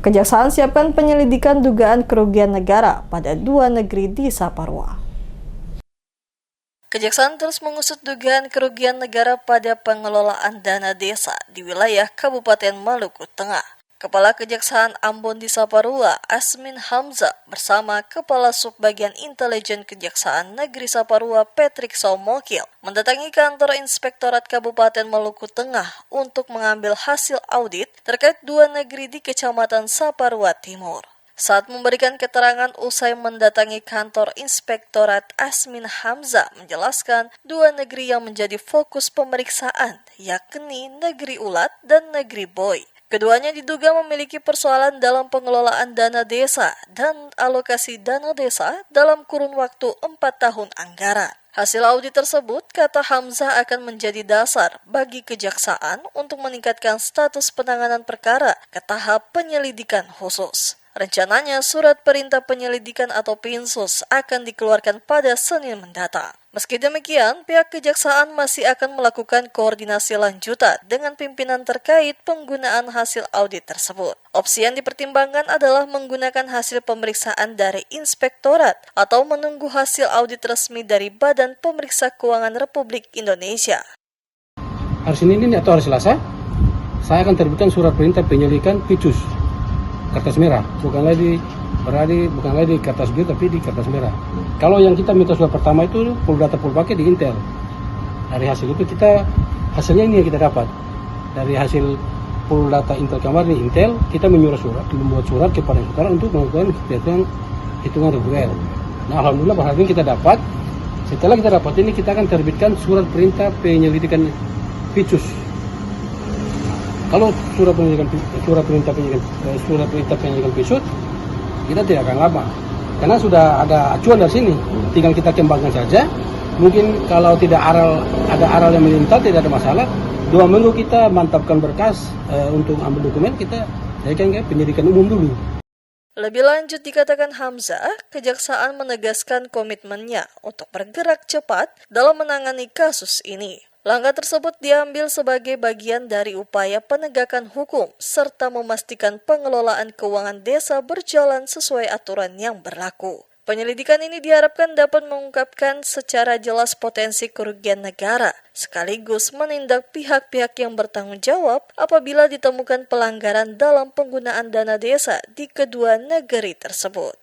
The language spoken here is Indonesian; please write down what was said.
Kejaksaan siapkan penyelidikan dugaan kerugian negara pada 2 negeri di Saparua. Kejaksaan terus mengusut dugaan kerugian negara pada pengelolaan dana desa di wilayah Kabupaten Maluku Tengah. Kepala Kejaksaan Ambon di Saparua, Asmin Hamzah, bersama Kepala Subbagian Intelijen Kejaksaan Negeri Saparua, Patrick Saumokil, mendatangi kantor Inspektorat Kabupaten Maluku Tengah untuk mengambil hasil audit terkait 2 negeri di Kecamatan Saparua Timur. Saat memberikan keterangan usai mendatangi kantor Inspektorat, Asmin Hamzah menjelaskan 2 negeri yang menjadi fokus pemeriksaan, yakni Negeri Ulat dan Negeri Boy. Keduanya diduga memiliki persoalan dalam pengelolaan dana desa dan alokasi dana desa dalam kurun waktu 4 tahun anggaran. Hasil audit tersebut, kata Hamzah, akan menjadi dasar bagi kejaksaan untuk meningkatkan status penanganan perkara ke tahap penyelidikan khusus. Rencananya surat perintah penyelidikan atau PINSUS akan dikeluarkan pada Senin mendatang. Meski demikian, pihak kejaksaan masih akan melakukan koordinasi lanjutan dengan pimpinan terkait penggunaan hasil audit tersebut. Opsi yang dipertimbangkan adalah menggunakan hasil pemeriksaan dari inspektorat atau menunggu hasil audit resmi dari Badan Pemeriksa Keuangan Republik Indonesia. Hari Senin ini atau hari Selasa, saya akan terbitkan surat perintah penyelidikan PICUS, kertas merah, bukan lagi kertas biru tapi di kertas merah. Kalau yang kita minta surat pertama itu full data full paket di Intel. Dari hasil itu hasilnya ini yang kita dapat. Dari hasil full data Intel kemarin di Intel, kita membuat surat kepada saudara untuk melakukan hitungan reguler. Nah, alhamdulillah pada hari ini kita dapat. Setelah kita dapat ini, kita akan terbitkan surat perintah penyelidikan PICUS. Kalau surat perintah penyelidikan PICUS, kita tidak akan lama, karena sudah ada acuan dari sini, tinggal kita kembangkan saja. Mungkin kalau tidak ada aral yang melintas, tidak ada masalah. 2 minggu kita mantapkan berkas untuk ambil dokumen, kita jadikan ke penyidikan umum dulu. Lebih lanjut dikatakan Hamzah, kejaksaan menegaskan komitmennya untuk bergerak cepat dalam menangani kasus ini. Langkah tersebut diambil sebagai bagian dari upaya penegakan hukum serta memastikan pengelolaan keuangan desa berjalan sesuai aturan yang berlaku. Penyelidikan ini diharapkan dapat mengungkapkan secara jelas potensi kerugian negara, sekaligus menindak pihak-pihak yang bertanggung jawab apabila ditemukan pelanggaran dalam penggunaan dana desa di kedua negeri tersebut.